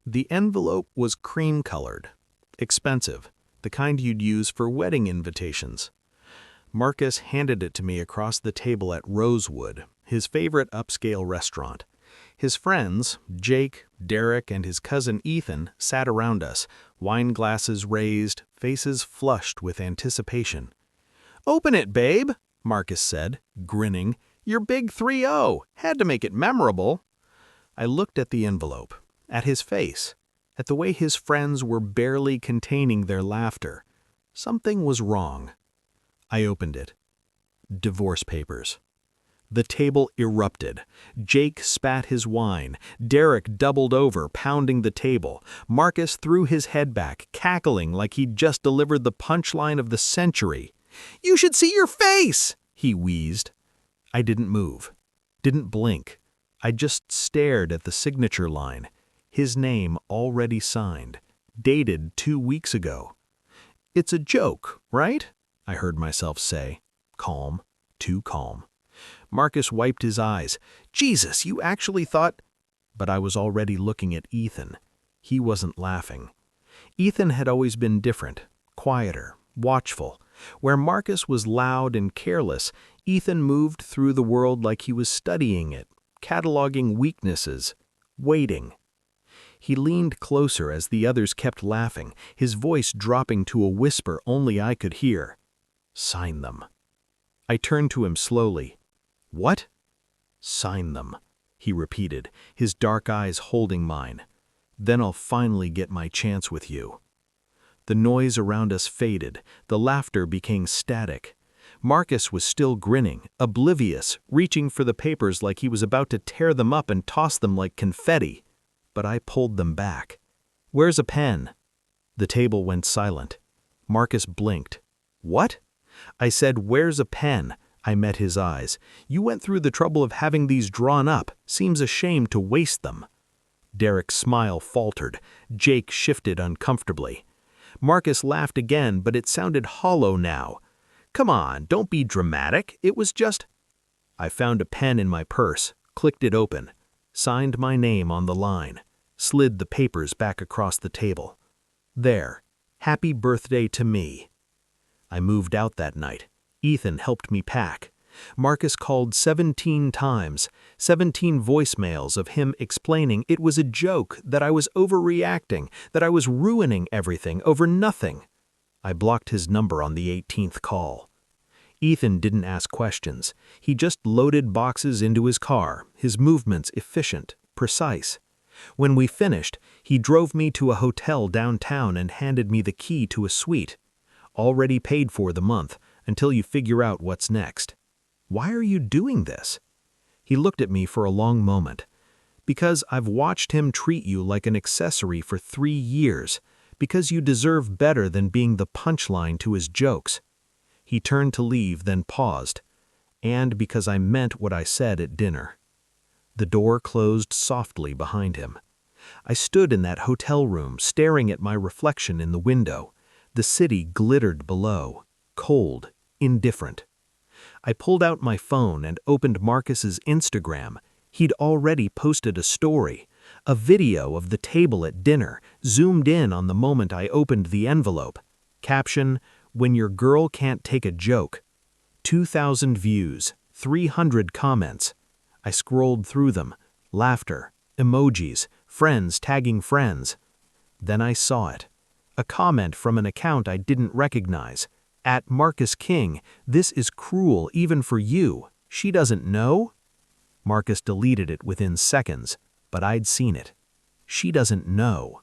The envelope was cream-colored, expensive, the kind you'd use for wedding invitations. Marcus handed it to me across the table at Rosewood, his favorite upscale restaurant. His friends, Jake, Derek, and his cousin Ethan, sat around us, wine glasses raised, faces flushed with anticipation. "Open it, babe," Marcus said, grinning. "Your big 3-0. Had to make it memorable." I looked at the envelope, at his face, at the way his friends were barely containing their laughter. Something was wrong. I opened it. Divorce papers. The table erupted. Jake spat his wine. Derek doubled over, pounding the table. Marcus threw his head back, cackling like he'd just delivered the punchline of the century. "You should see your face!" he wheezed. I didn't move, didn't blink. I just stared at the signature line. His name already signed, dated 2 weeks ago. "It's a joke, right?" I heard myself say. Calm, too calm. Marcus wiped his eyes. "Jesus, you actually thought—" But I was already looking at Ethan. He wasn't laughing. Ethan had always been different, quieter, watchful. Where Marcus was loud and careless, Ethan moved through the world like he was studying it, cataloging weaknesses, waiting. He leaned closer as the others kept laughing, his voice dropping to a whisper only I could hear. "Sign them." I turned to him slowly. "What?" "Sign them," he repeated, his dark eyes holding mine. "Then I'll finally get my chance with you." The noise around us faded, the laughter became static. Marcus was still grinning, oblivious, reaching for the papers like he was about to tear them up and toss them like confetti. But I pulled them back. "Where's a pen?" The table went silent. Marcus blinked. "What?" I said, "Where's a pen?" I met his eyes. "You went through the trouble of having these drawn up. Seems a shame to waste them." Derek's smile faltered. Jake shifted uncomfortably. Marcus laughed again, but it sounded hollow now. "Come on, don't be dramatic. It was just—" I found a pen in my purse, clicked it open, signed my name on the line, slid the papers back across the table. There, happy birthday to me. I moved out that night. Ethan helped me pack. Marcus called 17 times, 17 voicemails of him explaining it was a joke, that I was overreacting, that I was ruining everything over nothing. I blocked his number on the 18th call. Ethan didn't ask questions. He just loaded boxes into his car, his movements efficient, precise. When we finished, he drove me to a hotel downtown and handed me the key to a suite. Already paid for the month, until you figure out what's next. "Why are you doing this?" He looked at me for a long moment. "Because I've watched him treat you like an accessory for 3 years. Because you deserve better than being the punchline to his jokes." He turned to leave, then paused. "And because I meant what I said at dinner." The door closed softly behind him. I stood in that hotel room, staring at my reflection in the window. The city glittered below, cold, indifferent. I pulled out my phone and opened Marcus's Instagram. He'd already posted a story, a video of the table at dinner, zoomed in on the moment I opened the envelope. Caption, "When your girl can't take a joke." 2,000 views, 300 comments. I scrolled through them, laughter, emojis, friends tagging friends. Then I saw it. A comment from an account I didn't recognize. "At Marcus King, this is cruel even for you. She doesn't know?" Marcus deleted it within seconds, but I'd seen it. She doesn't know.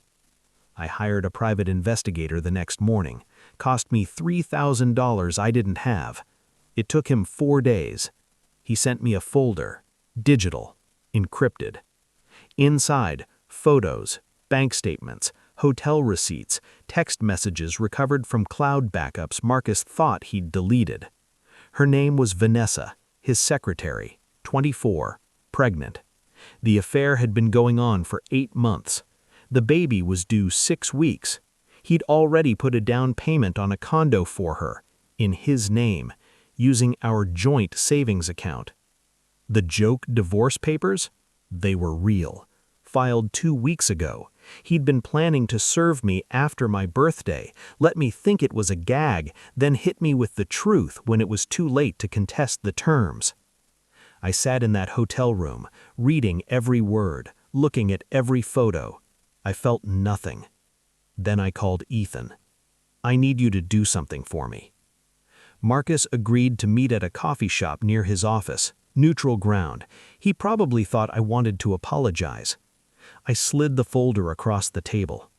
I hired a private investigator the next morning. Cost me $3,000 I didn't have. It took him 4 days. He sent me a folder, digital, encrypted. Inside, photos, bank statements, hotel receipts, text messages recovered from cloud backups Marcus thought he'd deleted. Her name was Vanessa, his secretary, 24, pregnant. The affair had been going on for 8 months. The baby was due 6 weeks. He'd already put a down payment on a condo for her, in his name, using our joint savings account. The joke divorce papers? They were real. Filed 2 weeks ago, He'd been planning to serve me after my birthday, let me think it was a gag, then hit me with the truth when it was too late to contest the terms. I sat in that hotel room, reading every word, looking at every photo. I felt nothing. Then I called Ethan. "I need you to do something for me." Marcus agreed to meet at a coffee shop near his office, neutral ground. He probably thought I wanted to apologize. I slid the folder across the table.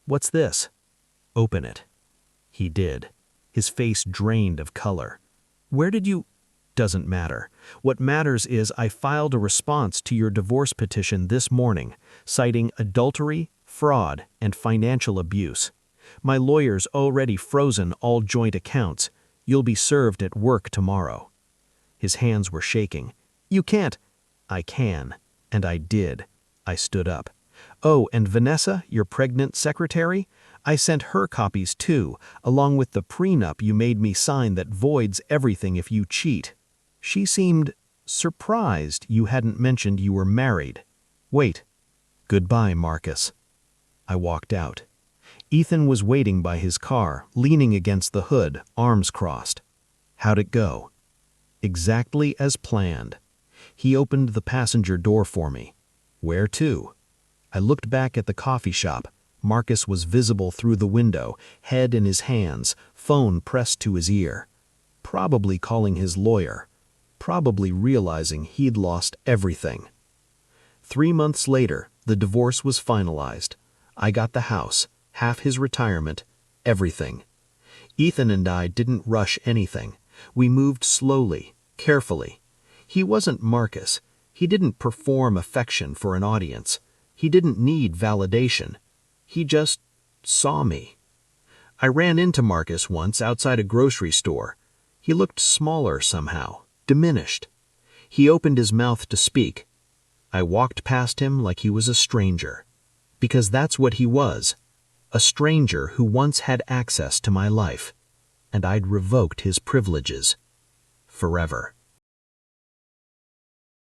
"What's this?" "Open it." He did. His face drained of color. "Where did you—" "Doesn't matter. What matters is I filed a response to your divorce petition this morning, citing adultery, fraud, and financial abuse. My lawyer's already frozen all joint accounts. You'll be served at work tomorrow." His hands were shaking. "You can't." "I can. And I did." I stood up. "Oh, and Vanessa, your pregnant secretary? I sent her copies too, along with the prenup you made me sign that voids everything if you cheat. She seemed surprised you hadn't mentioned you were married. Wait. Goodbye, Marcus." I walked out. Ethan was waiting by his car, leaning against the hood, arms crossed. "How'd it go?" "Exactly as planned." He opened the passenger door for me. "Where to?" I looked back at the coffee shop. Marcus was visible through the window, head in his hands, phone pressed to his ear. Probably calling his lawyer. Probably realizing he'd lost everything. 3 months later, the divorce was finalized. I got the house, half his retirement, everything. Ethan and I didn't rush anything. We moved slowly, carefully. He wasn't Marcus. He didn't perform affection for an audience. He didn't need validation. He just saw me. I ran into Marcus once outside a grocery store. He looked smaller somehow, diminished. He opened his mouth to speak. I walked past him like he was a stranger. Because that's what he was. A stranger who once had access to my life. And I'd revoked his privileges. Forever.